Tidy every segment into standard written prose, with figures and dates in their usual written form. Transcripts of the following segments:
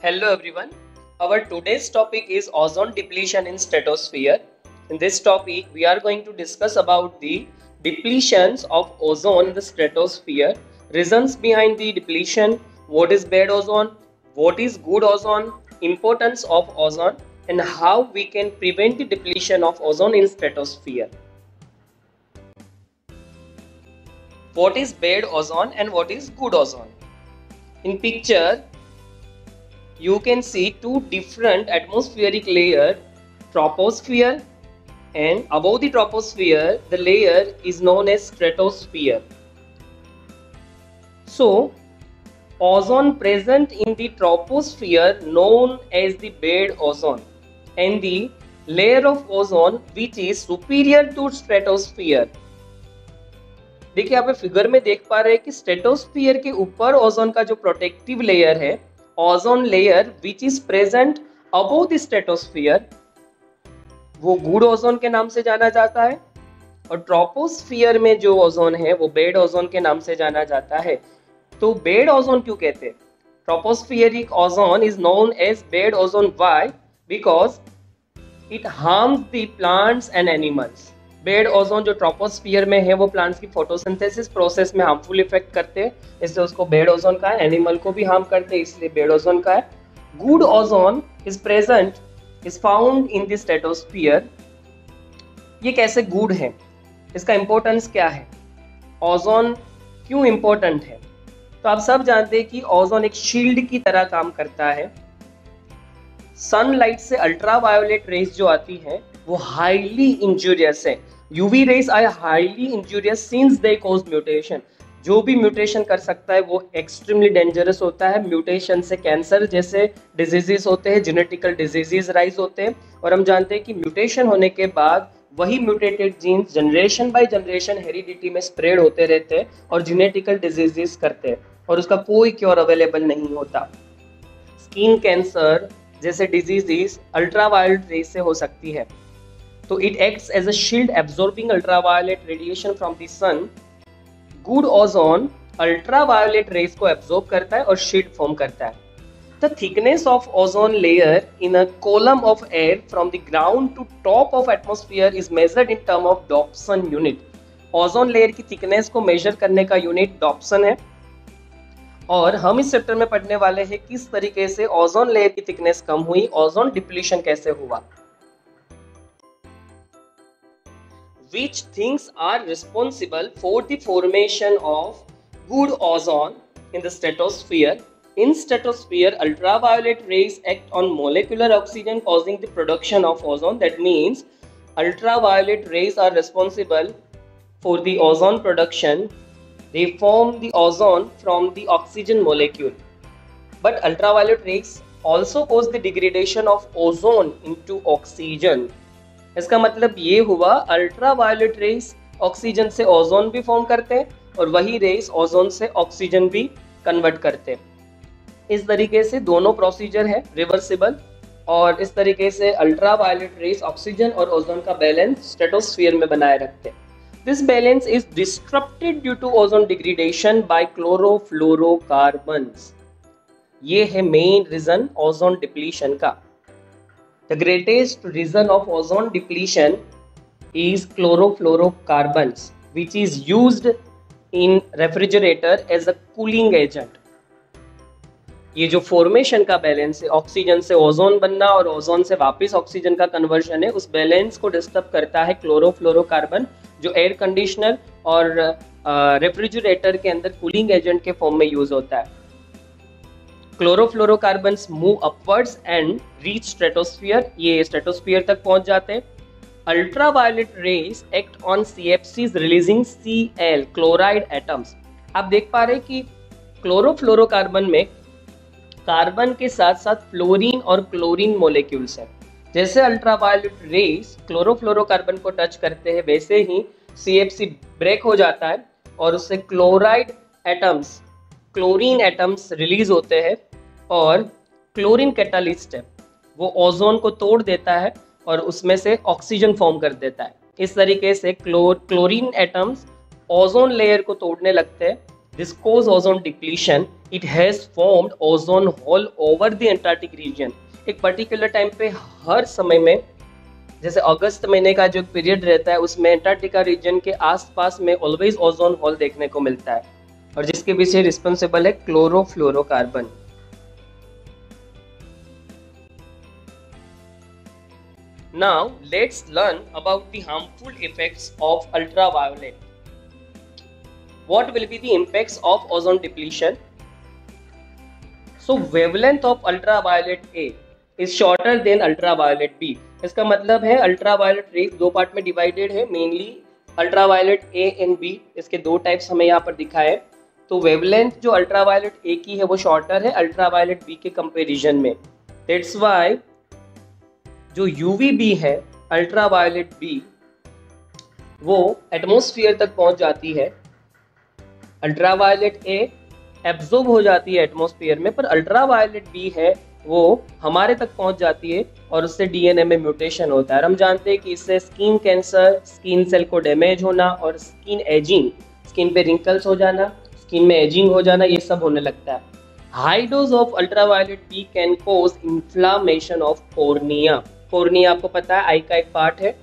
Hello everyone. Our today's topic is ozone depletion in stratosphere. In this topic, we are going to discuss about the depletions of ozone in the stratosphere, reasons behind the depletion, what is bad ozone, what is good ozone, importance of ozone, and how we can prevent the depletion of ozone in stratosphere. What is bad ozone and what is good ozone? In picture, you can see two different atmospheric layers, troposphere, and above the troposphere the layer is known as stratosphere. So ozone present in the troposphere known as the bad ozone, and the layer of ozone which is superior to stratosphere. देखिए आप figure में देख पा रहे हैं कि stratosphere के ऊपर ओजोन का जो प्रोटेक्टिव लेयर है, ozone layer which is present above the stratosphere, वो गुड ओजोन के नाम से जाना जाता है, और ट्रोपोस्फियर में जो ओजोन है वो बेड ओजोन के नाम से जाना जाता है. तो बेड ओजोन क्यों कहते हैं? Tropospheric ozone is known as bad ozone. Why? Because it harms the plants and animals. Bad ozone जो ट्रोपोस्फियर में है वो प्लांट्स की फोटोसिंथेसिस प्रोसेस में हार्मफुल इफेक्ट करते हैं, इसलिए उसको बेड ओजोन का है. एनिमल को भी हार्म करते हैं, इसलिए बेड ओजोन का है. Good ozone is present, is found in the stratosphere. ये कैसे गुड है, इसका इंपॉर्टेंस क्या है, ओजोन क्यों इंपॉर्टेंट है? तो आप सब जानते हैं कि ओजोन एक शील्ड की तरह काम करता है. सनलाइट से अल्ट्रावायोलेट रेस जो आती है वो हाईली इंजूरियस है. UV rays are highly injurious since they cause mutation. जो भी म्यूटेशन कर सकता है वो एक्सट्रीमली डेंजरस होता है. म्यूटेशन से कैंसर जैसे डिजीजेस होते हैं, जेनेटिकल डिजीजेस राइज होते हैं, और हम जानते हैं कि म्यूटेशन होने के बाद वही mutated genes generation by generation heredity में स्प्रेड होते रहते हैं और जेनेटिकल डिजीजेस करते हैं, और उसका कोई क्योर अवेलेबल नहीं होता. स्किन कैंसर जैसे डिजीजेस अल्ट्रावायलेट रेस से हो सकती है. तो it acts as a shield absorbing ultraviolet radiation from the sun. Good ozone ultraviolet rays को एब्जॉर्ब करता है और शील्ड फॉर्म करता है. The thickness of ozone layer in a column of air from the ground to top of atmosphere is measured in term of Dobson unit. Ozone layer की thickness को measure करने का unit Dobson है, और हम इस चैप्टर में पढ़ने वाले हैं किस तरीके से ओजोन लेयर की थिकनेस कम हुई, ओजोन डिप्लीशन कैसे हुआ. Which things are responsible for the formation of good ozone in the stratosphere? In stratosphere, ultraviolet rays act on molecular oxygen, causing the production of ozone. That means ultraviolet rays are responsible for the ozone production. They form the ozone from the oxygen molecule. But ultraviolet rays also cause the degradation of ozone into oxygen. इसका मतलब ये हुआ ultraviolet rays oxygen से ozone भी form करते हैं, और वही रेस ओजोन से ऑक्सीजन भी कन्वर्ट करते हैं. इस तरीके से दोनों प्रोसीजर है रिवर्सिबल, और इस तरीके से अल्ट्रावायलेट रेस ऑक्सीजन और ओजोन का बैलेंस स्ट्रेटोस्फीयर में बनाए रखते हैं. This balance is disturbed due to ozone degradation by chlorofluorocarbons. ये है मेन रीजन ओजोन डिप्लीशन का. The greatest reason of ozone depletion is chlorofluorocarbons, which is used in refrigerator as a cooling agent. ये जो formation का balance है, oxygen से ozone बनना और ओजोन से वापस ऑक्सीजन का कन्वर्शन है, उस बैलेंस को डिस्टर्ब करता है क्लोरोफ्लोरोकार्बन, जो एयर कंडीशनर और रेफ्रिजरेटर के अंदर कूलिंग एजेंट के फॉर्म में यूज होता है. Chlorofluorocarbons move upwards and reach stratosphere. ये स्ट्रेटोस्फीयर तक पहुंच जाते हैं. Ultraviolet rays act on CFCs releasing Cl chloride atoms. आप देख पा रहे हैं कि क्लोरोफ्लोरोकार्बन में कार्बन के साथ साथ फ्लोरीन और क्लोरीन मोलेक्यूल्स हैं. जैसे अल्ट्रावायलेट रेस क्लोरोफ्लोरोकार्बन को टच करते हैं, वैसे ही CFC ब्रेक हो जाता है और उससे chloride atoms, chlorine atoms release होते हैं, और क्लोरीन कैटालिस्ट है, वो ओजोन को तोड़ देता है और उसमें से ऑक्सीजन फॉर्म कर देता है. इस तरीके से क्लोरीन एटम्स ओजोन लेयर को तोड़ने लगते हैं. This cause ozone depletion it has formed ozone hole over the Antarctic region. एक पर्टिकुलर टाइम पे हर समय में, जैसे अगस्त महीने का जो पीरियड रहता है उसमें एंटार्क्टिका रीजन के आसपास में ऑलवेज ओजोन होल देखने को मिलता है, और जिसके पीछे रिस्पॉन्सिबल है chlorofluorocarbon. Now let's learn about the harmful effects of ultraviolet. What will be the impacts of ozone depletion? So wavelength of ultraviolet A is shorter than ultraviolet B. इसका मतलब है अल्ट्रावायलेट रेज दो part में divided है, mainly ultraviolet A and B. इसके दो types हमें यहाँ पर दिखा है। तो वेवलेंथ जो अल्ट्रावायलेट ए की है वो शॉर्टर है अल्ट्रावायलेट बी के कंपेरिजन में। दैट्स वाई जो यूवीबी है अल्ट्रावायलेट बी वो एटमॉस्फेयर तक पहुंच जाती है। अल्ट्रावायलेट ए एब्जॉर्ब हो जाती है एटमॉस्फेयर में, पर अल्ट्रावायलेट बी है वो हमारे तक पहुंच जाती है और उससे डीएनए में म्यूटेशन होता है। और हम जानते हैं कि इससे स्किन कैंसर, स्किन सेल को डैमेज होना और स्किन एजिंग, स्किन पे रिंकल्स हो जाना, स्किन में एजिंग हो जाना, ये सब होने लगता है। High dose of ultraviolet B can cause inflammation of cornea. Cornea आपको पता है आई का एक पार्ट है,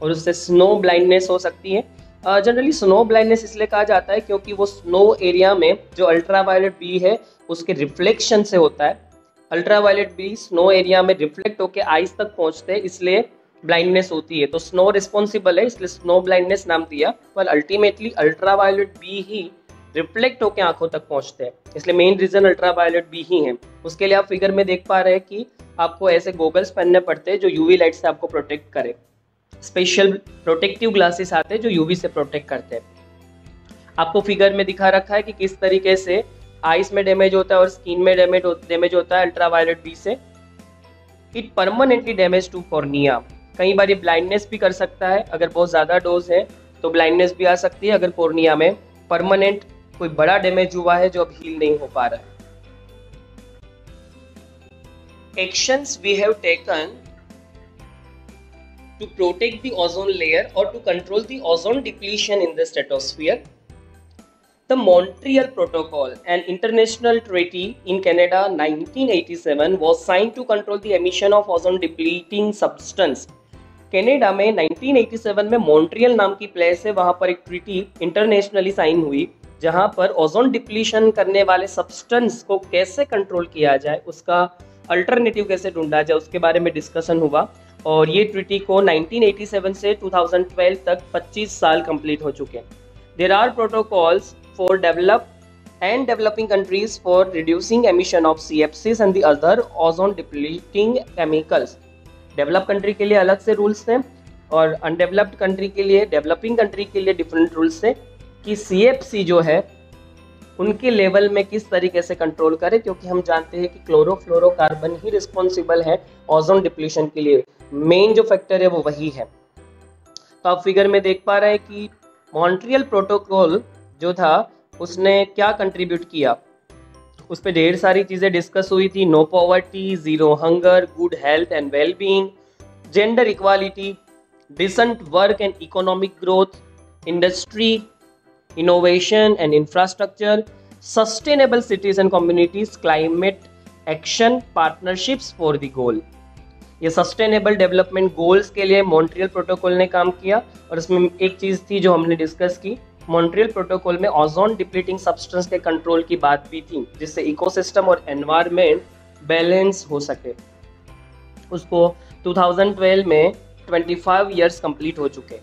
और उससे स्नो ब्लाइंडनेस हो सकती है। जनरली स्नो ब्लाइंडनेस इसलिए कहा जाता है क्योंकि वो स्नो एरिया में जो अल्ट्रावायलेट बी है उसके रिफ्लेक्शन से होता है। अल्ट्रावायलेट बी स्नो एरिया में रिफ्लेक्ट होकर आइस तक पहुंचते हैं, इसलिए ब्लाइंडनेस होती है। तो स्नो रिस्पॉन्सिबल है, इसलिए स्नो ब्लाइंडनेस नाम दिया, पर अल्टीमेटली अल्ट्रावायलेट बी ही रिफ्लेक्ट होकर आंखों तक पहुंचते हैं, इसलिए मेन रीजन अल्ट्रावायलेट बी ही है। उसके लिए आप फिगर में देख पा रहे हैं कि आपको ऐसे गोगल्स पहनने पड़ते हैं जो यूवी लाइट से आपको प्रोटेक्ट करे। स्पेशल प्रोटेक्टिव ग्लासेस आते हैं जो यूवी से प्रोटेक्ट करते हैं। आपको फिगर में दिखा रखा है कि किस तरीके से आइस में डैमेज होता है और स्किन में डैमेज होता है अल्ट्रावायलेट बी से। It permanently damage to cornea. कई बार ये ब्लाइंडनेस भी कर सकता है, अगर बहुत ज़्यादा डोज है तो ब्लाइंडनेस भी आ सकती है, अगर कॉर्निया में परमानेंट कोई बड़ा डैमेज हुआ है जो अब हील नहीं हो पा रहा है। Actions we have taken to protect the ozone layer or to control the ozone depletion in the stratosphere. The Montreal Protocol, an international treaty in Canada 1987, was signed to control the emission of ozone depleting substance. Canada में 1987 में Montreal नाम की place है, वहाँ पर एक treaty internationally sign हुई जहाँ पर ओजोन डिप्लीशन करने वाले सब्सटेंस को कैसे कंट्रोल किया जाए, उसका अल्टरनेटिव कैसे ढूंढा जाए, उसके बारे में डिस्कशन हुआ। और ये ट्रीटी को 1987 से 2012 तक 25 साल कंप्लीट हो चुके हैं। There are protocols for developed and developing countries for reducing emission of CFCs and the other ozone depleting chemicals. Develop country के लिए अलग से रूल्स हैं और अनडेवलप्ड कंट्री के लिए, डेवलपिंग कंट्री के लिए डिफरेंट रूल्स हैं कि CFC जो है उनके लेवल में किस तरीके से कंट्रोल करें, क्योंकि हम जानते हैं कि क्लोरोफ्लोरोकार्बन ही रिस्पॉन्सिबल है ओजोन डिप्लीशन के लिए। मेन जो फैक्टर है वो वही है। तो आप फिगर में देख पा रहे हैं कि मॉन्ट्रियल प्रोटोकॉल जो था उसने क्या कंट्रीब्यूट किया, उस पर ढेर सारी चीज़ें डिस्कस हुई थी। No poverty, zero hunger, good health and well being, gender equality, decent work and economic growth, industry, innovation and infrastructure, sustainable cities and communities, climate action, partnerships for the goal। ये sustainable development goals के लिए Montreal protocol ने काम किया। और इसमें एक चीज़ थी जो हमने डिस्कस की, मॉन्ट्रियल प्रोटोकॉल में ओजोन डिप्लीटिंग सब्सटेंस के कंट्रोल की बात भी थी, जिससे इकोसिस्टम और एनवायरनमेंट बैलेंस हो सके। उसको 2012 में 25 ईयर्स कंप्लीट हो चुके।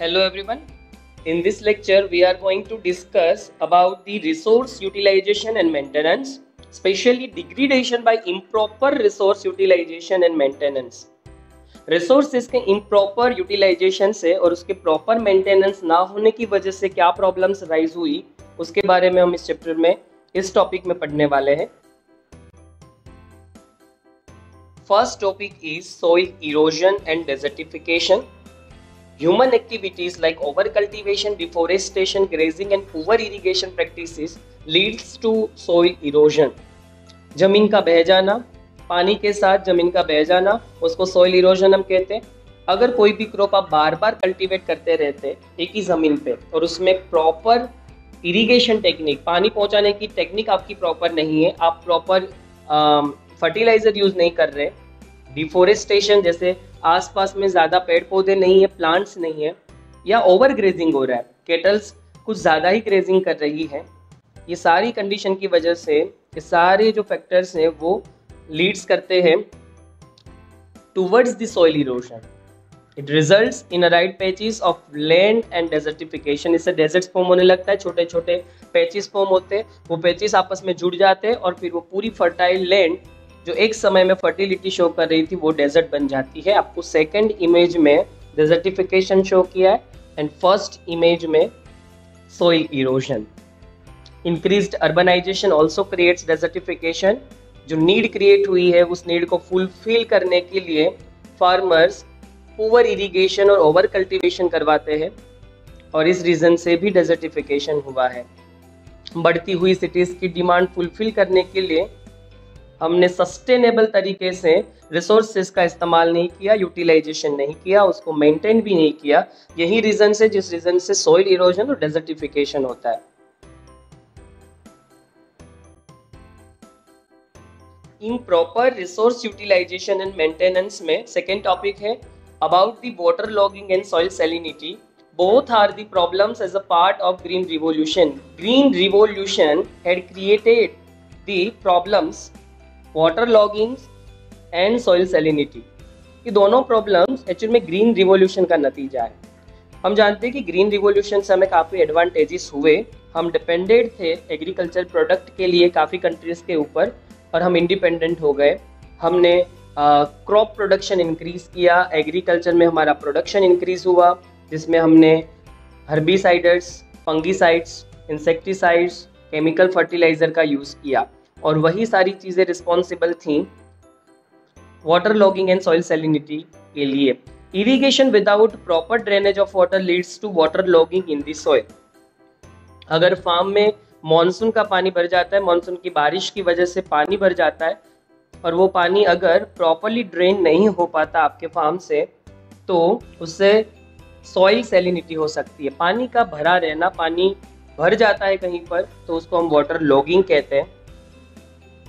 Hello everyone, in this lecture we are going to discuss about the resource utilization and maintenance, especially degradation by improper resource utilization and maintenance। Resources के improper utilization से और उसके proper maintenance ना होने की वजह से क्या problems rise हुई, उसके बारे में हम इस चैप्टर में इस टॉपिक में पढ़ने वाले हैं। First topic is soil erosion and desertification। Human activities like overcultivation, deforestation, grazing and poor irrigation practices leads to soil erosion। जमीन का बह जाना, पानी के साथ जमीन का बह जाना, उसको soil erosion हम कहते हैं। अगर कोई भी क्रॉप आप बार बार कल्टीवेट करते रहते एक ही जमीन पे और उसमें प्रॉपर इरिगेशन टेक्निक, पानी पहुंचाने की टेक्निक आपकी प्रॉपर नहीं है, आप प्रॉपर फर्टिलाइजर यूज नहीं कर रहे, डिफोरेस्टेशन जैसे आसपास में ज़्यादा पेड़ पौधे नहीं है, प्लांट्स नहीं है, या ओवर ग्रेजिंग हो रहा है, केटल्स कुछ ज़्यादा ही ग्रेजिंग कर रही है, ये सारी कंडीशन की वजह से ये सारे जो फैक्टर्स हैं वो लीड्स करते हैं towards the soil erosion. It results in a right patches of land and desertification. इससे डेजर्ट्स फॉर्म होने लगता है, छोटे छोटे पैचेस फॉर्म होते हैं, वो पैचेस आपस में जुड़ जाते हैं और फिर वो पूरी फर्टाइल लैंड जो एक समय में फर्टिलिटी शो कर रही थी वो डेजर्ट बन जाती है। आपको सेकंड इमेज में डेजर्टिफिकेशन शो किया है एंड फर्स्ट इमेज में soil erosion. Increased urbanisation also creates desertification. जो नीड क्रिएट हुई है उस नीड को फुलफिल करने के लिए फार्मर्स ओवर इरिगेशन और ओवर कल्टीवेशन करवाते हैं और इस रीज़न से भी डेजर्टिफिकेशन हुआ है। बढ़ती हुई सिटीज़ की डिमांड फुलफिल करने के लिए हमने सस्टेनेबल तरीके से रिसोर्सेज का इस्तेमाल नहीं किया, यूटिलाइजेशन नहीं किया, उसको मेंटेन भी नहीं किया। यही रीज़न से जिस रीज़न से सॉइल इरोजन और डेजर्टिफिकेशन होता है। Improper resource utilisation and maintenance में सेकेंड टॉपिक है about the water logging and soil salinity. Both are the problems as a part of Green Revolution. Green Revolution had created the problems water logging and soil salinity. ये दोनों problems actually में green revolution का नतीजा है। हम जानते हैं कि ग्रीन रिवॉल्यूशन से हमें काफ़ी एडवांटेजेस हुए। हम डिपेंडेंट थे एग्रीकल्चर प्रोडक्ट के लिए काफ़ी कंट्रीज़ के ऊपर और हम इंडिपेंडेंट हो गए। हमने क्रॉप प्रोडक्शन इंक्रीज़ किया, एग्रीकल्चर में हमारा प्रोडक्शन इंक्रीज़ हुआ जिसमें हमने herbicides, fungicides, insecticides, chemical fertiliser का यूज़ किया और वही सारी चीज़ें रिस्पॉन्सिबल थीं water logging and soil salinity के लिए। Irrigation without proper drainage of water leads to water logging in the soil. अगर फार्म में मॉनसून का पानी भर जाता है, मॉनसून की बारिश की वजह से पानी भर जाता है और वो पानी अगर प्रॉपरली ड्रेन नहीं हो पाता आपके फार्म से तो उससे सॉइल सैलिनिटी हो सकती है। पानी का भरा रहना, पानी भर जाता है कहीं पर तो उसको हम वाटर लॉगिंग कहते हैं।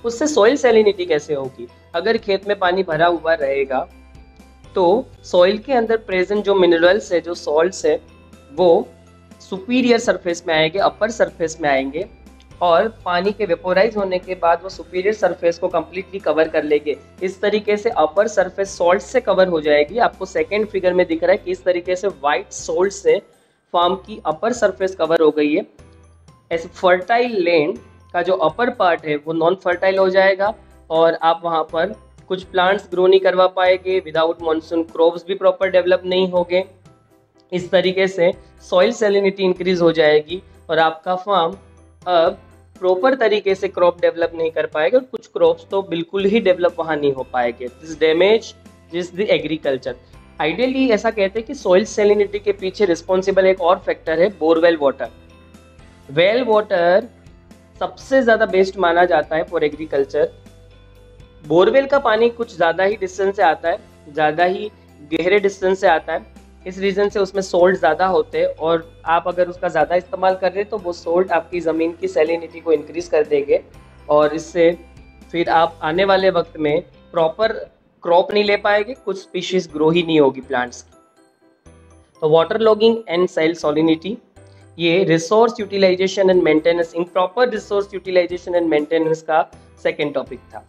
उससे सॉइल सैलिनिटी कैसे होगी? अगर खेत में पानी भरा हुआ रहेगा तो सॉइल के अंदर प्रेजेंट जो मिनरल्स है, जो सॉल्ट्स है, वो सुपीरियर सरफेस में आएंगे, अपर सरफेस में आएंगे और पानी के वेपोराइज होने के बाद वो सुपीरियर सरफेस को कम्प्लीटली कवर कर लेंगे। इस तरीके से अपर सरफेस सॉल्ट से कवर हो जाएगी। आपको सेकेंड फिगर में दिख रहा है कि इस तरीके से वाइट सॉल्ट से फार्म की अपर सरफेस कवर हो गई है। ऐसे फर्टाइल लैंड का जो अपर पार्ट है वो नॉन फर्टाइल हो जाएगा और आप वहाँ पर कुछ प्लांट्स ग्रो नहीं करवा पाएंगे। विदाउट मॉनसून क्रॉप्स भी प्रॉपर डेवलप नहीं होंगे। इस तरीके से सॉइल सैलिनिटी इंक्रीज हो जाएगी और आपका फार्म अब प्रॉपर तरीके से क्रॉप डेवलप नहीं कर पाएगा और कुछ क्रॉप्स तो बिल्कुल ही डेवलप वहाँ नहीं हो पाएंगे। This damage this the agriculture. Ideally ऐसा कहते हैं कि सॉइल सैलिनिटी के पीछे रिस्पॉन्सिबल एक और फैक्टर है बोरवेल वाटर। वेल वाटर सबसे ज़्यादा बेस्ट माना जाता है फॉर एग्रीकल्चर। बोरवेल का पानी कुछ ज़्यादा ही डिस्टेंस से आता है, ज़्यादा ही गहरे डिस्टेंस से आता है। इस रीज़न से उसमें सोल्ट ज़्यादा होते हैं और आप अगर उसका ज़्यादा इस्तेमाल कर रहे हैं तो वो सोल्ट आपकी ज़मीन की सैलिनिटी को इंक्रीज़ कर देंगे और इससे फिर आप आने वाले वक्त में प्रॉपर क्रॉप नहीं ले पाएंगे, कुछ स्पीशीज़ ग्रो ही नहीं होगी प्लांट्स की। तो water logging and soil salinity ये resource utilisation and maintenance, improper resource utilisation and maintenance का सेकेंड टॉपिक था।